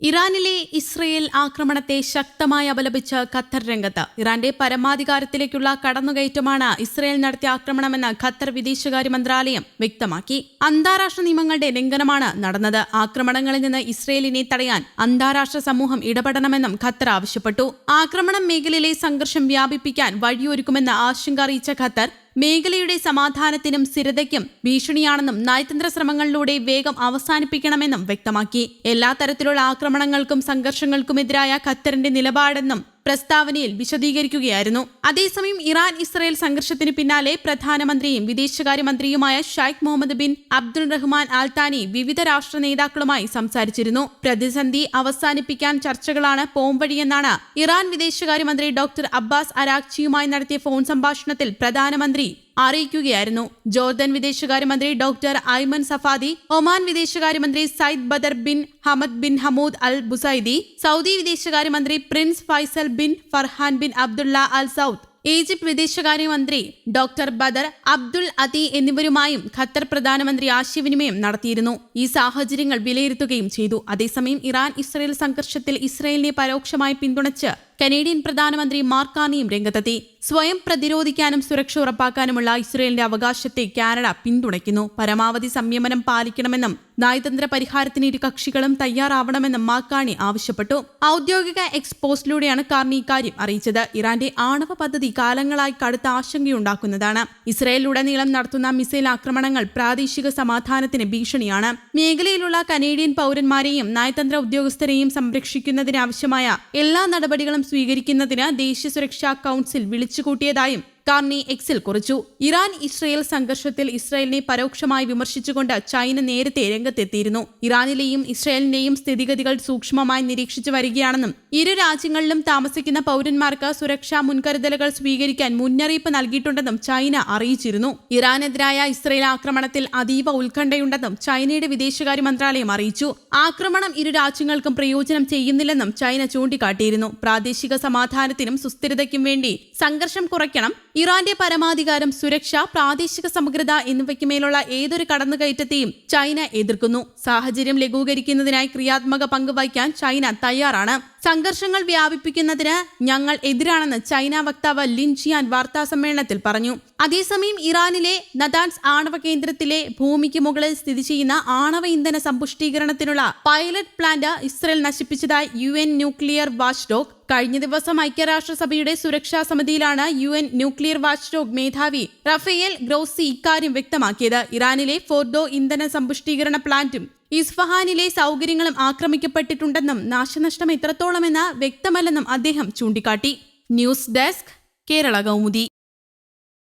ഇറാനിലെ ഇസ്രയേൽ ആക്രമണത്തെ ശക്തമായി അപലപിച്ച് ഖത്തർ രംഗത്ത്. ഇറാന്റെ പരമാധികാരത്തിലേക്കുള്ള കടന്നുകയറ്റമാണ് ഇസ്രയേൽ നടത്തിയ ആക്രമണമെന്ന് ഖത്തർ വിദേശകാര്യ മന്ത്രാലയം വ്യക്തമാക്കി. അന്താരാഷ്ട്ര നിയമങ്ങളുടെ ലംഘനമാണ് നടന്നത്. ആക്രമണങ്ങളിൽ നിന്ന് ഇസ്രയേലിനെ തടയാൻ അന്താരാഷ്ട്ര സമൂഹം ഇടപെടണമെന്നും ഖത്തർ ആവശ്യപ്പെട്ടു. ആക്രമണം മേഖലയിലെ സംഘർഷം വ്യാപിപ്പിക്കാൻ വഴിയൊരുക്കുമെന്ന് ആശങ്ക അറിയിച്ച ഖത്തർ മേഖലയുടെ സമാധാനത്തിനും സ്ഥിരതയ്ക്കും ഭീഷണിയാണെന്നും നയതന്ത്ര ശ്രമങ്ങളിലൂടെ വേഗം അവസാനിപ്പിക്കണമെന്നും വ്യക്തമാക്കി. എല്ലാ തരത്തിലുള്ള ആക്രമണങ്ങൾക്കും സംഘർഷങ്ങൾക്കുമെതിരായ ഖത്തറിന്റെ നിലപാടെന്നും പ്രസ്താവനയിൽ വിശദീകരിക്കുകയായിരുന്നു. അതേസമയം ഇറാൻ ഇസ്രയേൽ സംഘർഷത്തിന് പിന്നാലെ പ്രധാനമന്ത്രിയും വിദേശകാര്യമന്ത്രിയുമായ Sheikh Mohammed bin Abdul Rahman Al Thani വിവിധ രാഷ്ട്ര നേതാക്കളുമായി സംസാരിച്ചിരുന്നു. പ്രതിസന്ധി അവസാനിപ്പിക്കാൻ ചർച്ചകളാണ് പോംവഴിയെന്നാണ് ഇറാൻ വിദേശകാര്യമന്ത്രി ഡോക്ടർ അബ്ബാസ് അരാക്ചിയുമായി നടത്തിയ ഫോൺ സംഭാഷണത്തിൽ പ്രധാനമന്ത്രി അറിയിക്കുകയായിരുന്നു. ജോർദൻ വിദേശകാര്യമന്ത്രി ഡോക്ടർ ഐമൻ സഫാദി, ഒമാൻ വിദേശകാര്യമന്ത്രി Sayyid Badr bin Hamad bin Hamoud Al Busaidi, Saudi വിദേശകാര്യമന്ത്രി prince Faisal bin Farhan bin Abdullah Al Saud, Egypt വിദേശകാര്യമന്ത്രി ഡോക്ടർ ബദർ അബ്ദുൾ അതി എന്നിവരുമായും ഖത്തർ പ്രധാനമന്ത്രി ആശയവിനിമയം നടത്തിയിരുന്നു. ഈ സാഹചര്യങ്ങൾ വിലയിരുത്തുകയും ചെയ്തു. അതേസമയം ഇറാൻ ഇസ്രയേൽ സംഘർഷത്തിൽ ഇസ്രയേലിനെ പരോക്ഷമായി പിന്തുണച്ച് കനേഡിയൻ പ്രധാനമന്ത്രി മാർക്ക് കാർണിയും രംഗത്തെത്തി. സ്വയം പ്രതിരോധിക്കാനും സുരക്ഷ ഉറപ്പാക്കാനുമുള്ള ഇസ്രയേലിന്റെ അവകാശത്തെ കാനഡ പിന്തുണയ്ക്കുന്നു. പരമാവധി സംയമനം പാലിക്കണമെന്നും നയതന്ത്ര പരിഹാരത്തിന് ഇരു കക്ഷികളും തയ്യാറാവണമെന്നും മാർക്ക് കാർണി ആവശ്യപ്പെട്ടു. ഔദ്യോഗിക എക്സ്പോസ്റ്റിലൂടെയാണ് കാർണി ഇക്കാര്യം അറിയിച്ചത്. ഇറാന്റെ ആണവ പദ്ധതി കാലങ്ങളായി കടുത്ത ആശങ്കയുണ്ടാക്കുന്നതാണ്. ഇസ്രയേലിലുടനീളം നടത്തുന്ന മിസൈൽ ആക്രമണങ്ങൾ പ്രാദേശിക സമാധാനത്തിന് ഭീഷണിയാണ്. മേഖലയിലുള്ള കനേഡിയൻ പൗരന്മാരെയും നയതന്ത്ര ഉദ്യോഗസ്ഥരെയും സംരക്ഷിക്കുന്നതിനാവശ്യമായ എല്ലാ നടപടികളും സ്വീകരിക്കുന്നതിന് ദേശീയ സുരക്ഷാ കൌൺസിൽ വിളിച്ചുകൂട്ടിയതായും കാർണി എക്സിൽ കുറിച്ചു. ഇറാൻ ഇസ്രയേൽ സംഘർഷത്തിൽ ഇസ്രയേലിനെ പരോക്ഷമായി വിമർശിച്ചുകൊണ്ട് ചൈന നേരത്തെ രംഗത്തെത്തിയിരുന്നു. ഇറാനിലെയും ഇസ്രയേലിന്റെയും സ്ഥിതിഗതികൾ സൂക്ഷ്മമായി നിരീക്ഷിച്ചു വരികയാണെന്നും ഇരു രാജ്യങ്ങളിലും താമസിക്കുന്ന പൗരന്മാർക്ക് സുരക്ഷാ മുൻകരുതലുകൾ സ്വീകരിക്കാൻ മുന്നറിയിപ്പ് നൽകിയിട്ടുണ്ടെന്നും ചൈന അറിയിച്ചിരുന്നു. ഇറാനെതിരായ ഇസ്രയേൽ ആക്രമണത്തിൽ അതീവ ഉത്കണ്ഠയുണ്ടെന്നും ചൈനയുടെ വിദേശകാര്യ മന്ത്രാലയം അറിയിച്ചു. ആക്രമണം ഇരു രാജ്യങ്ങൾക്കും പ്രയോജനം ചെയ്യുന്നില്ലെന്നും ചൈന ചൂണ്ടിക്കാട്ടിയിരുന്നു. പ്രാദേശിക സമാധാനത്തിനും സുസ്ഥിരതയ്ക്കും വേണ്ടി സംഘർഷം കുറയ്ക്കണം. ഇറാന്റെ പരമാധികാരം, സുരക്ഷ, പ്രാദേശിക സമഗ്രത എന്നിവയ്ക്കുമേലുള്ള ഏതൊരു കടന്നുകയറ്റത്തെയും ചൈന എതിർക്കുന്നു. സാഹചര്യം ലഘൂകരിക്കുന്നതിനായി ക്രിയാത്മക പങ്ക് വഹിക്കാൻ ചൈന തയ്യാറാണ്. സംഘർഷങ്ങൾ വ്യാപിപ്പിക്കുന്നതിന് ഞങ്ങൾ എതിരാണെന്ന് ചൈന വക്താവ് ലിൻ ജിയാൻ വാർത്താസമ്മേളനത്തിൽ പറഞ്ഞു. അതേസമയം ഇറാനിലെ നദാൻസ് ആണവ കേന്ദ്രത്തിലെ ഭൂമിക്ക് മുകളിൽ സ്ഥിതി ചെയ്യുന്ന ആണവ ഇന്ധന സമ്പുഷ്ടീകരണത്തിനുള്ള പൈലറ്റ് പ്ലാന്റ് ഇസ്രയേൽ നശിപ്പിച്ചതായി UN ന്യൂക്ലിയർ വാച്ച് ഡോഗ്. കഴിഞ്ഞ ദിവസം ഐക്യരാഷ്ട്രസഭയുടെ സുരക്ഷാ സമിതിയിലാണ് UN ന്യൂക്ലിയർ വാച്ച് ഡോഗ് മേധാവി റഫേൽ ഗ്രോസി ഇക്കാര്യം വ്യക്തമാക്കിയത്. ഇറാനിലെ ഫോർഡോ ഇന്ധന സമ്പുഷ്ടീകരണ പ്ലാന്റും ഇസ്ഫഹാനിലെ സൗകര്യങ്ങളും ആക്രമിക്കപ്പെട്ടിട്ടുണ്ടെന്നും നാശനഷ്ടം എത്രത്തോളമെന്ന് വ്യക്തമല്ലെന്നും അദ്ദേഹം ചൂണ്ടിക്കാട്ടി. News desk, Kerala Kaumudi.